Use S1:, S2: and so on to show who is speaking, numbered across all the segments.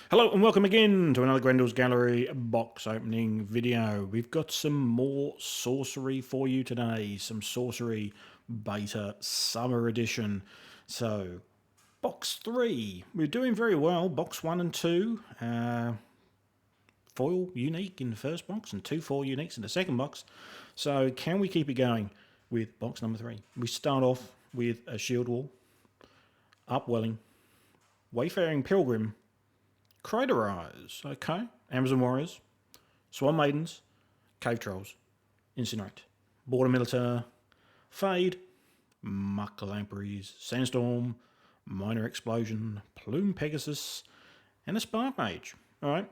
S1: Hello and welcome again to another Grendel's Gallery box opening video. We've got some more Sorcery for you today. Some Sorcery Beta Summer Edition. So, box 3. We're doing very well. Box 1 and 2. Foil unique in the first box and 2 foil uniques in the second box. So, can we keep it going with box number 3? We start off with a Shield Wall, Upwelling, Wayfaring Pilgrim, Crater Eyes, okay. Amazon Warriors, Swan Maidens, Cave Trolls, Incinerate, Border Militar, Fade, Muck Lampreys, Sandstorm, Minor Explosion, Plume Pegasus, and a Spark Mage. Alright,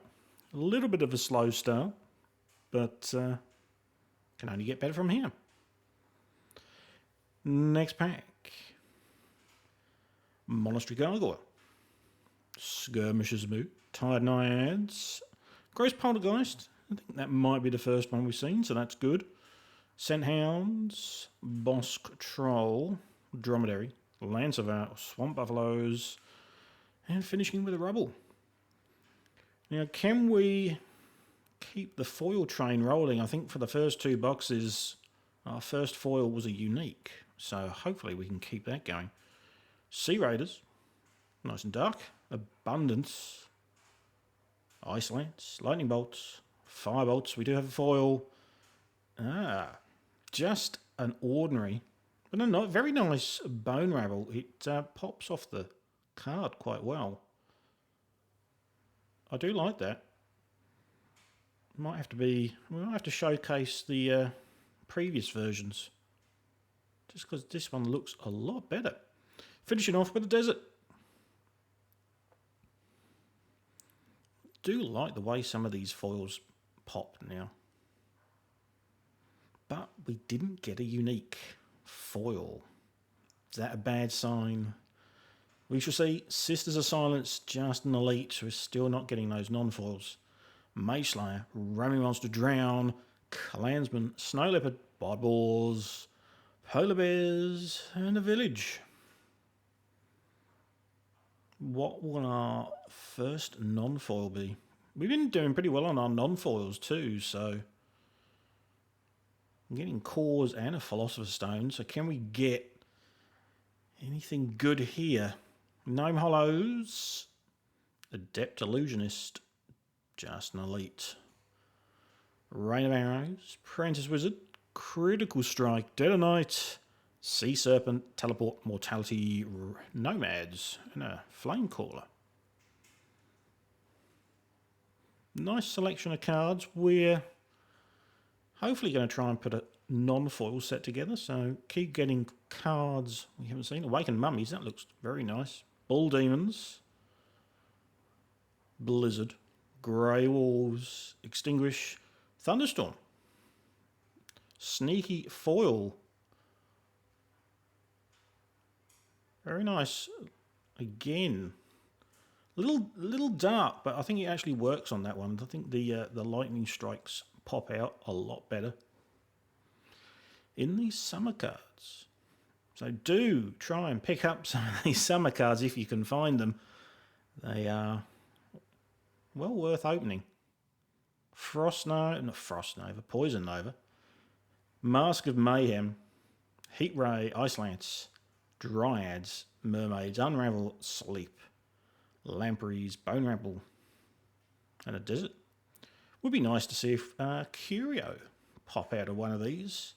S1: a little bit of a slow start, but can only get better from here. Next pack. Monastery Gargoyle, Skirmishers Moot, Tired Naiads, Gross Poltergeist. I think that might be the first one we've seen, so that's good. Scent Hounds, Bosk Troll, Dromedary, Lanceovar, Swamp Buffaloes, and finishing with a Rubble. Now, can we keep the foil train rolling? I think for the first two boxes, our first foil was a unique, so hopefully we can keep that going. Sea Raiders, nice and dark. Abundance, Ice Lance, Lightning Bolts, Fire Bolts. We do have a foil. Just an ordinary, but a not very nice Bone Rabble. It pops off the card quite well. I do like that. Might have to be. We'll have to showcase the previous versions, just because this one looks a lot better. Finishing off with a Desert. Do like the way some of these foils pop now, but we didn't get a unique foil. Is that a bad sign? We shall see. Sisters of Silence, just an elite. We're still not getting those non-foils. Mage Slayer, Roaming Monster, Drown, Clansman, Snow Leopard, Bodballs, Polar Bears, and a Village. What will our first non-foil be? We've been doing pretty well on our non-foils too, so I'm getting Cores and a Philosopher's Stone, so can we get anything good here? Gnome Hollows, Adept Illusionist, just an elite. Rain of Arrows, Prentice Wizard, Critical Strike, Dead of Night, Sea Serpent, Teleport, Mortality, Nomads, and a Flame Caller. Nice selection of cards. We're hopefully going to try and put a non-foil set together, so keep getting cards we haven't seen. Awakened Mummies, that looks very nice. Bull Demons, Blizzard, Grey Wolves, Extinguish, Thunderstorm, Sneaky Foil. Very nice. Again, little dark, but I think it actually works on that one. I think the lightning strikes pop out a lot better in these summer cards. So do try and pick up some of these summer cards if you can find them. They are well worth opening. Poison Nova, Mask of Mayhem, Heat Ray, Ice Lance, Dryads, Mermaids, Unravel, Sleep, Lampreys, Bone Rabble, and a Desert. Would be nice to see if Curio pop out of one of these.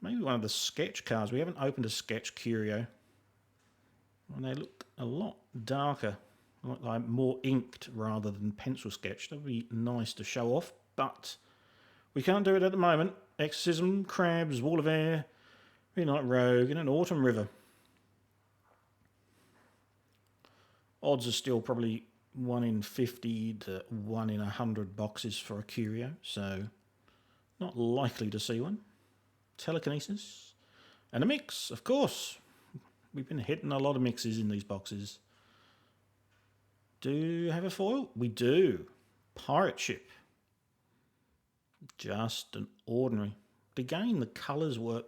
S1: Maybe one of the sketch cards. We haven't opened a sketch Curio. And they look a lot darker, like more inked rather than pencil sketched. That would be nice to show off, but we can't do it at the moment. Exorcism, Crabs, Wall of Air, Midnight Rogue, and an Autumn River. Odds are still probably 1 in 50 to 1 in 100 boxes for a Curio, so not likely to see one. Telekinesis. And a mix, of course. We've been hitting a lot of mixes in these boxes. Do you have a foil? We do. Pirate Ship. Just an ordinary. Again, the colours work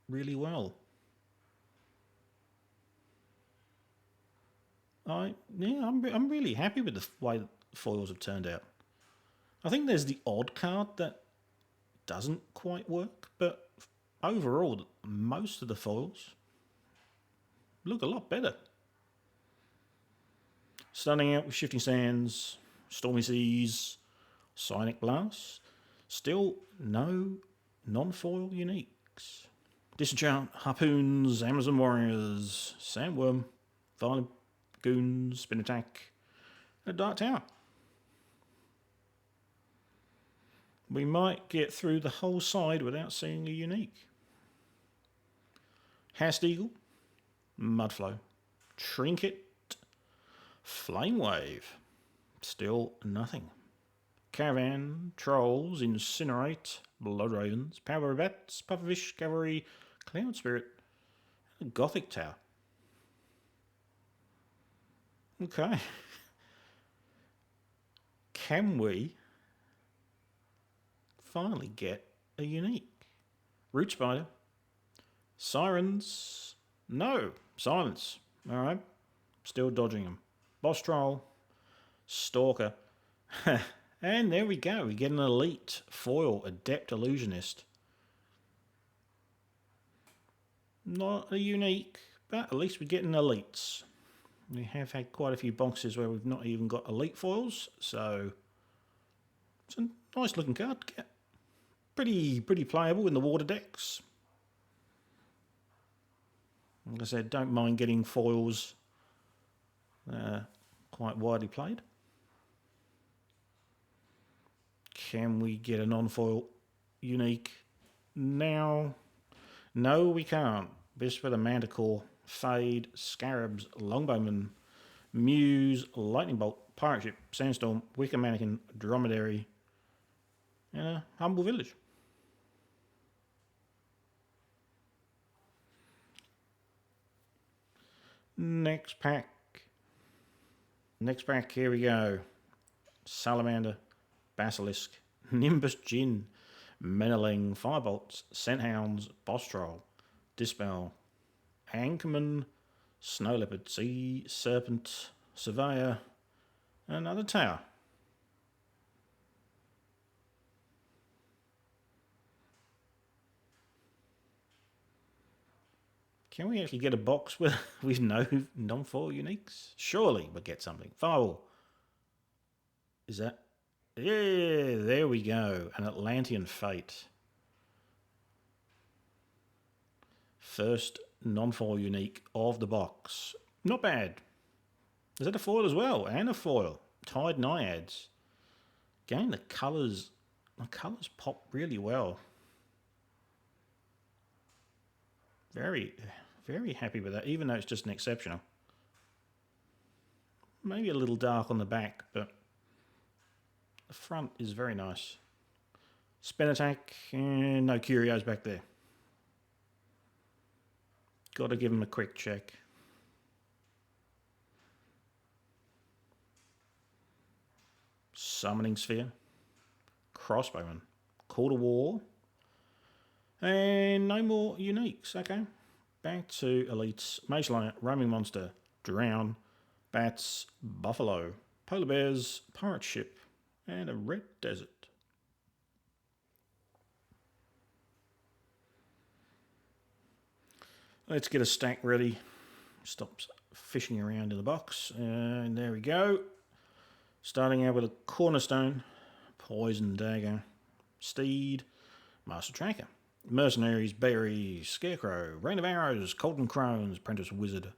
S1: really well. I'm really happy with the way the foils have turned out. I think there's the odd card that doesn't quite work, but overall, most of the foils look a lot better. Starting out with Shifting Sands, Stormy Seas, Psionic Blast. Still no non-foil uniques. Disenchant, Harpoons, Amazon Warriors, Sandworm, Violent Goons, Spin Attack, and a Dark Tower. We might get through the whole side without seeing a unique. Hast Eagle, Mudflow, Trinket, Flame Wave, still nothing. Caravan, Trolls, Incinerate, Blood Ravens, Power Bats, Pufferfish, Cavalry, Cloud Spirit, and a Gothic Tower. Okay. Can we finally get a unique? Root Spider, Sirens, no, Silence. Alright, still dodging them. Boss Troll, Stalker, and there we go. We get an elite foil Adept Illusionist. Not a unique, but at least we get an elites. We have had quite a few boxes where we've not even got elite foils, so it's a nice looking card to get. Pretty playable in the water decks. Like I said, don't mind getting foils quite widely played. Can we get a non-foil unique now? No, we can't. This with a Manticore, Fade, Scarabs, Longbowman, Muse, Lightning Bolt, Pirate Ship, Sandstorm, Wicker Mannequin, Dromedary, and a Humble Village. Next pack, here we go. Salamander, Basilisk, Nimbus Djinn, Meneling, Firebolts, Scenthounds, Boss Troll, Dispel, Anchorman, Snow Leopard, Sea Serpent, Surveyor, and another tower. Can we actually get a box with no non-foil uniques? Surely we'll get something. Firewall. Is that? Yeah, there we go. An Atlantean Fate. First non-foil unique of the box. Not bad. Is that a foil as well? And a foil. Tide Naiads. Again, the colours pop really well. Very happy with that, even though it's just an exceptional. Maybe a little dark on the back, but the front is very nice. Spin Attack, and no curios back there. Got to give him a quick check. Summoning Sphere, Crossbowman, Call to War, and no more uniques. Okay, back to elites. Mage Slayer, Roaming Monster, Drown, Bats, Buffalo, Polar Bears, Pirate Ship, and a Red Desert. Let's get a stack ready. Stop fishing around in the box. And there we go. Starting out with a Cornerstone, Poison Dagger, Steed, Master Tracker, Mercenaries, Berry, Scarecrow, Rain of Arrows, Colton Crones, Apprentice Wizard,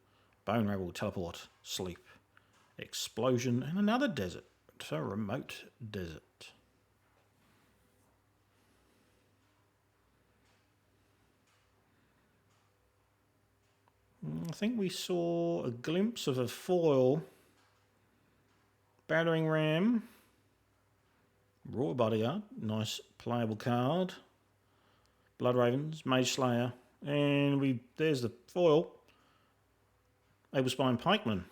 S1: Bone Rebel, Teleport, Sleep, Explosion, and another desert. So Remote Desert. I think we saw a glimpse of a foil. Battering Ram, Raw Bodyguard, nice playable card. Blood Ravens, Mage Slayer, and there's the foil. Able Spine Pikeman.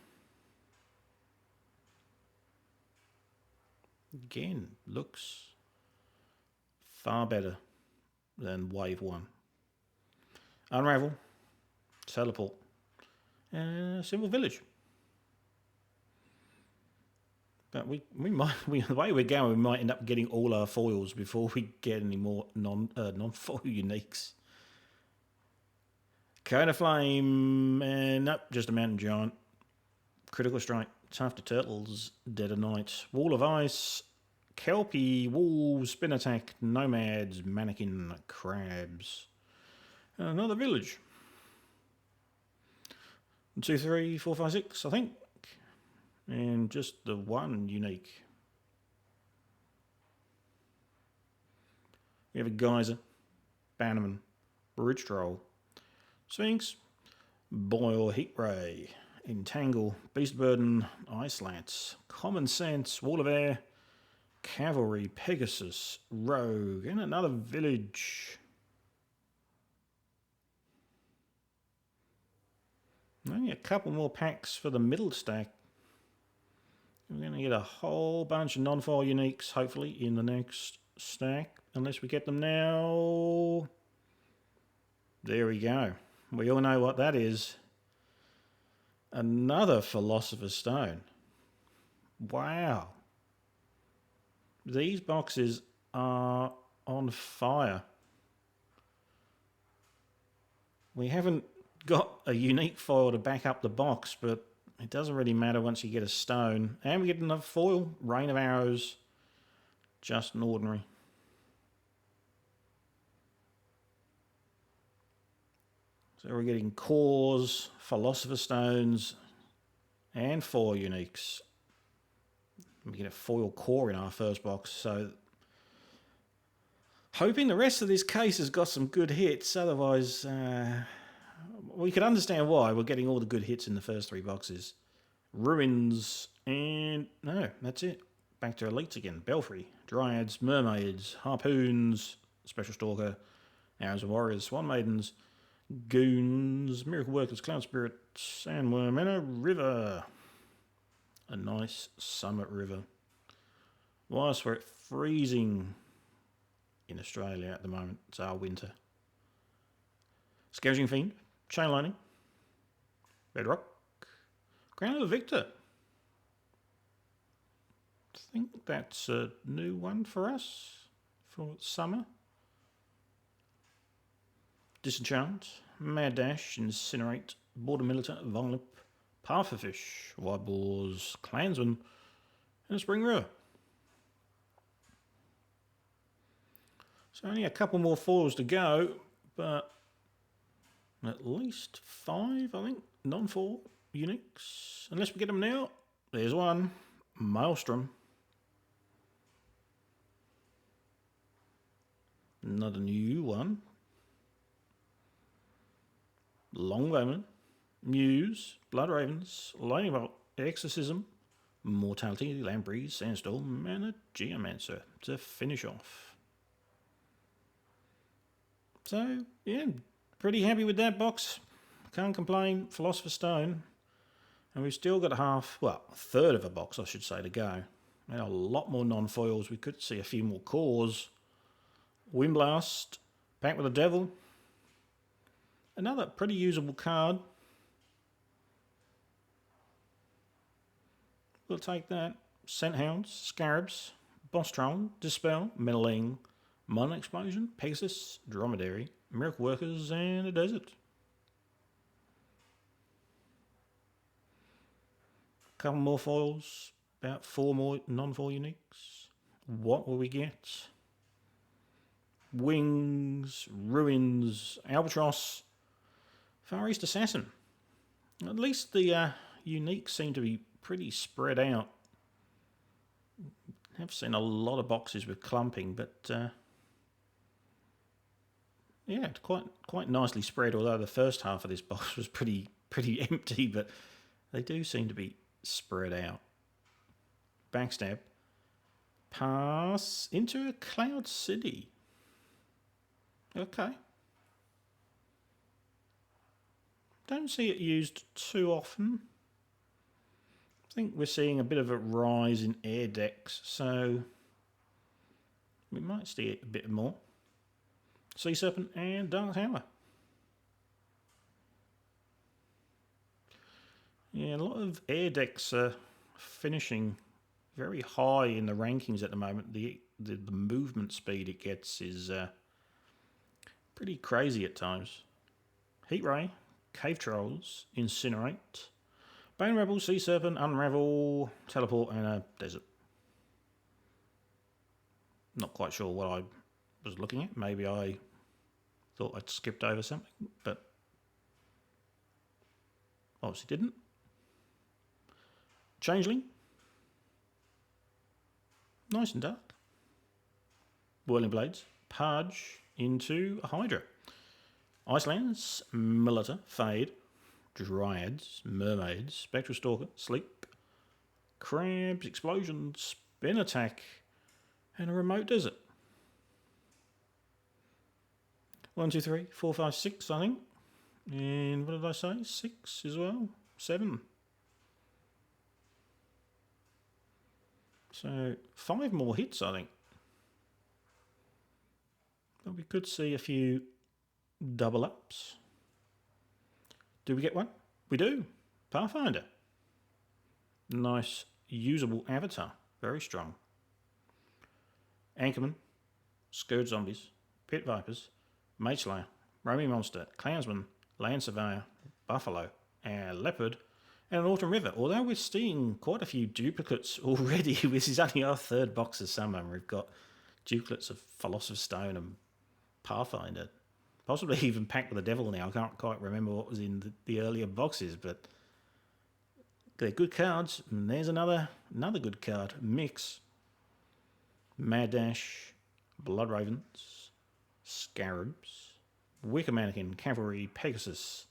S1: Again, looks far better than Wave 1. Unravel, Teleport, Simple Village. But we might, the way we're going, we might end up getting all our foils before we get any more non-foil uniques. Cone of Flame, nope, just a Mountain Giant. Critical Strike, Tuft of Turtles, Dead of Night. Wall of Ice, Kelpie, Wolves, Spin Attack, Nomads, Mannequin, Crabs. And another village. 2, 3, 4, 5, 6, I think. And just the one unique. We have a Geyser, Bannerman, Bridge Troll, Sphinx, Boil, Heat Ray, Entangle, Beast Burden, Ice Lance, Common Sense, Wall of Air, Cavalry, Pegasus, Rogue, and another village. Only a couple more packs for the middle stack. We're going to get a whole bunch of non-foil uniques, hopefully, in the next stack. Unless we get them now. There we go. We all know what that is. Another Philosopher's Stone. Wow. These boxes are on fire. We haven't got a unique foil to back up the box, but it doesn't really matter once you get a stone. And we get another foil, Rain of Arrows, just an ordinary. So we're getting cores, Philosopher's Stones, and 4 uniques. We get a foil core in our first box, so hoping the rest of this case has got some good hits, otherwise we could understand why we're getting all the good hits in the first 3 boxes. Ruins, and no, that's it. Back to Elites again. Belfry, Dryads, Mermaids, Harpoons, Special Stalker, Arrows of Warriors, Swan Maidens, Goons, Miracle Workers, Cloud Spirits, Sandworm, and a river. A nice summit river. Whilst we're freezing in Australia at the moment, it's our winter. Scourging Fiend, Chain Lightning, Bedrock, Crown of the Victor. I think that's a new one for us for summer. Disenchant, Mad Dash, Incinerate, Border Militant, Violent, Pufferfish, Wild Boars, Clansman, and a Spring River. So only a couple more foils to go, but at least 5, I think, non-foil uniques. Unless we get them now. There's one, Maelstrom. Another new one. Longbowman, Muse, Blood Ravens, Lightning Bolt, Exorcism, Mortality, Lampreys, Sandstorm, and a Geomancer to finish off. So, yeah, pretty happy with that box. Can't complain. Philosopher's Stone. And we've still got a third of a box, I should say, to go. And a lot more non-foils. We could see a few more cores. Windblast, Pact with the Devil. Another pretty usable card. We'll take that. Scent Hounds, Scarabs, Boss Troll, Dispel, Meddling, Modern Explosion, Pegasus, Dromedary, Miracle Workers, and a Desert. Couple more foils, about 4 more non-foil uniques. What will we get? Wings, Ruins, Albatross, Far East Assassin. At least the uniques seem to be pretty spread out. I've seen a lot of boxes with clumping, but yeah, it's quite nicely spread. Although the first half of this box was pretty empty, but they do seem to be spread out. Backstab. Pass into a Cloud City. Okay. Don't see it used too often. I think we're seeing a bit of a rise in air decks, so we might see it a bit more. Sea Serpent and Dark Tower. Yeah, a lot of air decks are finishing very high in the rankings at the moment. The movement speed it gets is pretty crazy at times. Heat Ray, Cave Trolls, Incinerate, Bone Rebel, Sea Serpent, Unravel, Teleport, and a Desert. Not quite sure what I was looking at. Maybe I thought I'd skipped over something, but obviously didn't. Changeling. Nice and dark. Whirling Blades. Pudge into a Hydra. Icelands. Milita. Fade. Dryads. Mermaids. Spectral Stalker. Sleep. Crabs. Explosion. Spin Attack. And a Remote Desert. 1, 2, 3, 4, 5, 6, I think. And what did I say? 6 as well? 7. So 5 more hits, I think. But we could see a few double ups. Do we get one? We do. Pathfinder. Nice, usable avatar. Very strong. Anchorman. Scourge Zombies. Pit Vipers. Mage Slayer. Roaming Monster. Clansman. Land Surveyor. Buffalo. Leopard. And an Autumn River. Although we're seeing quite a few duplicates already, this is only our 3rd box of summer. We've got duplicates of Philosopher's Stone and Pathfinder. Possibly even Pact with the Devil now. I can't quite remember what was in the earlier boxes, but they're good cards. And there's another good card. Mix. Mad Dash. Blood Ravens. Scarabs. Wicker Mannequin. Cavalry. Pegasus.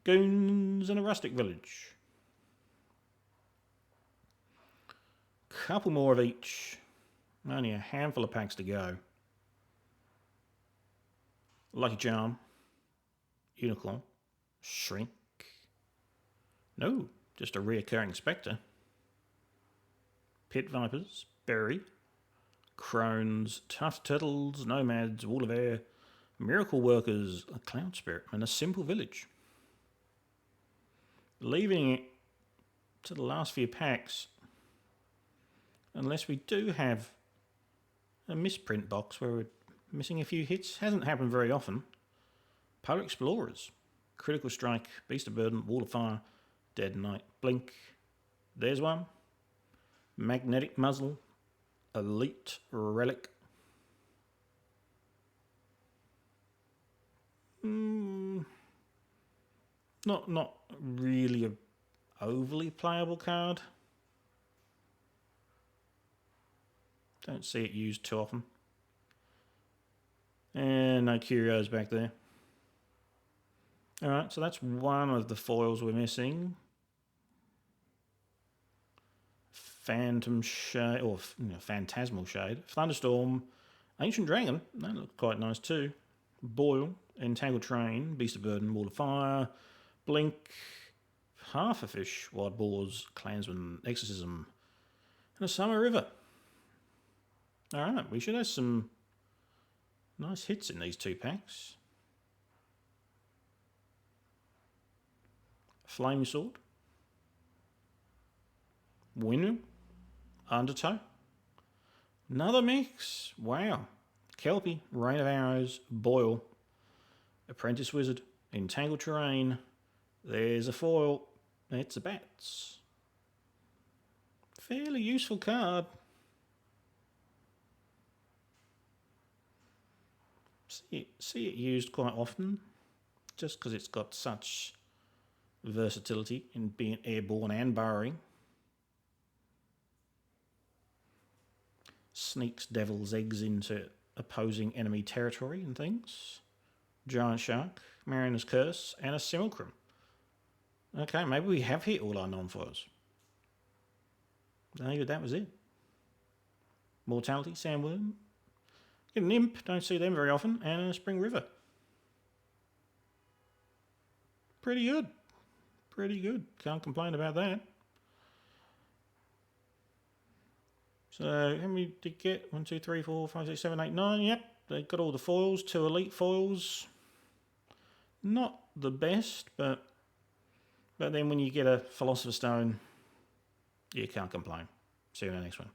S1: Goons and a Rustic Village. Couple more of each. Only a handful of packs to go. Lucky Charm. Unicorn. Shrink. No, just a reoccurring Spectre. Pit Vipers. Berry. Crones. Tough Turtles. Nomads. Wall of Air. Miracle Workers. A Cloud Spirit. And a Simple Village. Leaving it to the last few packs. Unless we do have a misprint box where we're missing a few hits. Hasn't happened very often. Polar Explorers. Critical Strike. Beast of Burden. Wall of Fire. Dead Knight. Blink. There's one. Magnetic Muzzle. Elite Relic. Not really a overly playable card. Don't see it used too often. And no curios back there. Alright, so that's one of the foils we're missing. Phantom Shade, or Phantasmal Shade. Thunderstorm. Ancient Dragon. That looks quite nice too. Boil. Entangled Train. Beast of Burden. Wall of Fire. Blink. Half a Fish. Wild Boars. Clansman. Exorcism. And a Summer River. Alright, we should have some nice hits in these 2 packs. Flaming Sword. Windmill. Undertow. Another mix. Wow. Kelpie. Rain of Arrows. Boil. Apprentice Wizard. Entangled Terrain. There's a foil. It's a Bats. Fairly useful card. See it used quite often, just because it's got such versatility in being airborne and burrowing. Sneaks devil's eggs into opposing enemy territory and things. Giant Shark, Mariner's Curse, and a Simulacrum. Okay, maybe we have hit all our non-foils. Maybe that was it. Mortality, Sandworm. Get an Imp, don't see them very often, and a Spring River. Pretty good. Pretty good. Can't complain about that. So, how many did you get? 1, 2, 3, 4, 5, 6, 7, 8, 9. Yep, they got all the foils. 2 elite foils. Not the best, but then when you get a Philosopher's Stone, you can't complain. See you in the next one.